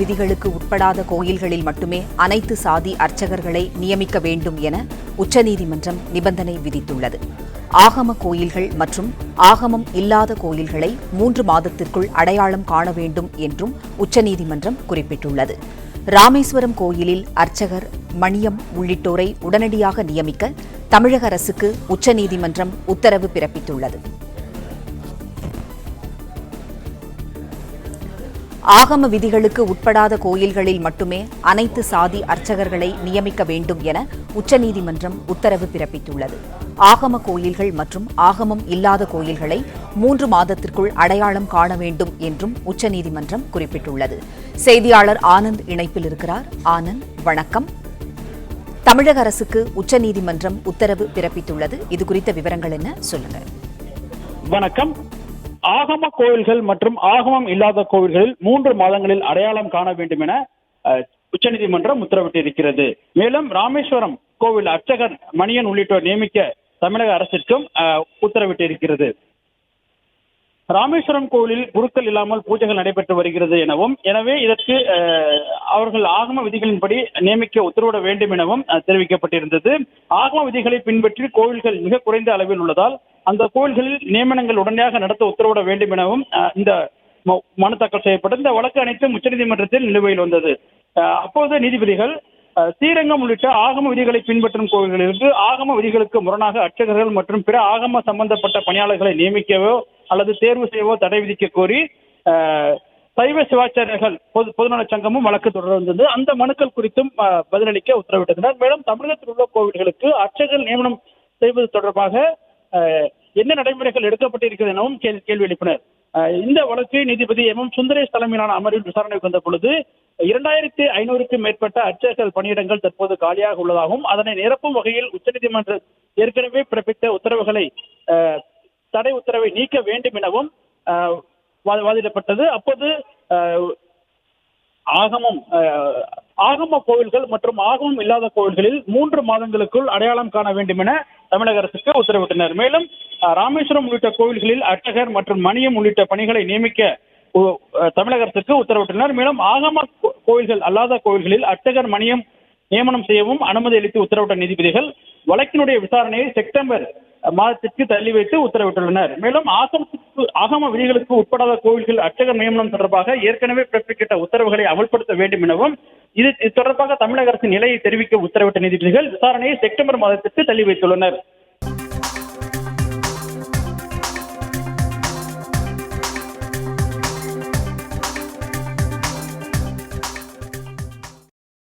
விதிகளுக்கு உட்படாத கோயில்களில் மட்டுமே அனைத்து சாதி அர்ச்சகர்களை நியமிக்க வேண்டும் என உச்சநீதிமன்றம் நிபந்தனை விதித்துள்ளது. ஆகம கோயில்கள் மற்றும் ஆகமம் இல்லாத கோயில்களை 3 மாதத்திற்குள் அடையாளம் காண வேண்டும் என்றும் உச்சநீதிமன்றம் குறிப்பிட்டுள்ளது. ராமேஸ்வரம் கோயிலில் அர்ச்சகர், மணியம் உள்ளிட்டோரை உடனடியாக நியமிக்க தமிழக அரசுக்கு உச்சநீதிமன்றம் உத்தரவு பிறப்பித்துள்ளது. ஆகம விதிகளுக்கு உட்படாத கோயில்களில் மட்டுமே அனைத்து சாதி அர்ச்சகர்களை நியமிக்க வேண்டும் என உச்சநீதிமன்றம் உத்தரவு பிறப்பித்துள்ளது. ஆகம கோயில்கள் மற்றும் ஆகமம் இல்லாத கோயில்களை 3 மாதத்திற்குள் அடையாளம் காண வேண்டும் என்றும் உச்சநீதிமன்றம் குறிப்பிட்டுள்ளது. செய்தியாளர் ஆனந்த் இணைப்பில் இருக்கிறார். ஆனந்த், வணக்கம். தமிழக அரசுக்கு உச்சநீதிமன்றம் உத்தரவு பிறப்பித்துள்ளது. இது குறித்த விவரங்கள் என்ன, சொல்லுங்க. வணக்கம். ஆகம கோயில்கள் மற்றும் ஆகமம் இல்லாத கோவில்களில் 3 மாதங்களில் அடையாளம் காண வேண்டும் என உச்சநீதிமன்றம் உத்தரவிட்டிருக்கிறது. மேலும் ராமேஸ்வரம் கோவில் அர்ச்சகர், மணியன் உள்ளிட்டோர் நியமிக்க தமிழக அரசிற்கும் உத்தரவிட்டிருக்கிறது. ராமேஸ்வரம் கோவிலில் குருக்கள் இல்லாமல் பூஜைகள் நடைபெற்று வருகிறது எனவும், எனவே இதற்கு அவர்கள் ஆகம விதிகளின்படி நியமிக்க உத்தரவிட வேண்டும் எனவும் தெரிவிக்கப்பட்டிருந்தது. ஆகம விதிகளை பின்பற்றி கோவில்கள் மிக குறைந்த அளவில் உள்ளதால் அந்த கோவில்களில் நியமனங்கள் உடனடியாக நடத்த உத்தரவிட வேண்டும் எனவும் இந்த மனு தாக்கல் செய்யப்பட்டது. இந்த வழக்கு அனைத்தும் உச்சநீதிமன்றத்தில் நிலுவையில் வந்தது. அப்போது நீதிபதிகள் ஸ்ரீரங்கம் உள்ளிட்ட ஆகம விதிகளை பின்பற்றும் கோவில்களிற்கு ஆகம விதிகளுக்கு முரணாக அர்ச்சகர்கள் மற்றும் பிற ஆகம சம்பந்தப்பட்ட பணியாளர்களை நியமிக்கவோ அல்லது தேர்வு செய்யவோ தடை விதிக்க கோரி சைவ சிவாச்சாரியர்கள் பொதுநல சங்கமும் வழக்கு தொடர்ந்து வந்தது. அந்த மனுக்கள் குறித்தும் பதிலளிக்க உத்தரவிட்டனர். மேலும் தமிழகத்தில் உள்ள கோவில்களுக்கு அர்ச்சகர்கள் நியமனம் செய்வது தொடர்பாக என்ன நடைமுறைகள் எடுக்கப்பட்டிருக்கிறது எனவும் கேள்வி எழுப்பினர். இந்த வழக்கு நீதிபதி எம் சுந்தரேஷ் தலைமையிலான அமர்வில் விசாரணைக்கு வந்த பொழுது 2500க்கும் மேற்பட்ட அர்ச்சகர்கள் பணியிடங்கள் தற்போது காலியாக உள்ளதாகவும் அதனை நிரப்பும் வகையில் உச்சநீதிமன்றம் ஏற்கனவே பிறப்பித்த உத்தரவுகளை தடை உத்தரவை நீக்க வேண்டும் எனவும் வாதிடப்பட்டது. அப்போது ஆகம கோவில்கள் மற்றும் ஆகமம் இல்லாத கோவில்களில் 3 மாதங்களுக்குள் அடையாளம் காண வேண்டும் என தமிழக அரசுக்கு உத்தரவிட்டனர். மேலும் ராமேஸ்வரம் உள்ளிட்ட கோவில்களில் அர்ச்சகர் மற்றும் மணியம் உள்ளிட்ட பணிகளை நியமிக்க தமிழக அரசுக்கு உத்தரவிட்டனர். மேலும் ஆகம கோவில்கள் அல்லாத கோவில்களில் அர்ச்சகர், மணியம் நியமனம் செய்யவும் அனுமதி அளித்து உத்தரவிட்ட நீதிபதிகள் வழக்கினுடைய விசாரணையை செப்டம்பர் மாதத்திற்கு தள்ளி வைத்து உத்தரவிட்டுள்ளனர். மேலும் ஆகம விதிகளுக்கு உட்படாத கோவில்கள் அர்ச்சகர் நியமனம் தொடர்பாக ஏற்கனவே பிறப்பிக்கப்பட்ட உத்தரவுகளை அமல்படுத்த வேண்டும் எனவும் இது தொடர்பாக தமிழக அரசின் நிலையை தெரிவிக்க உத்தரவிட்ட நீதிபதிகள் விசாரணையை செப்டம்பர் மாதத்திற்கு தள்ளி வைத்துள்ளனர்.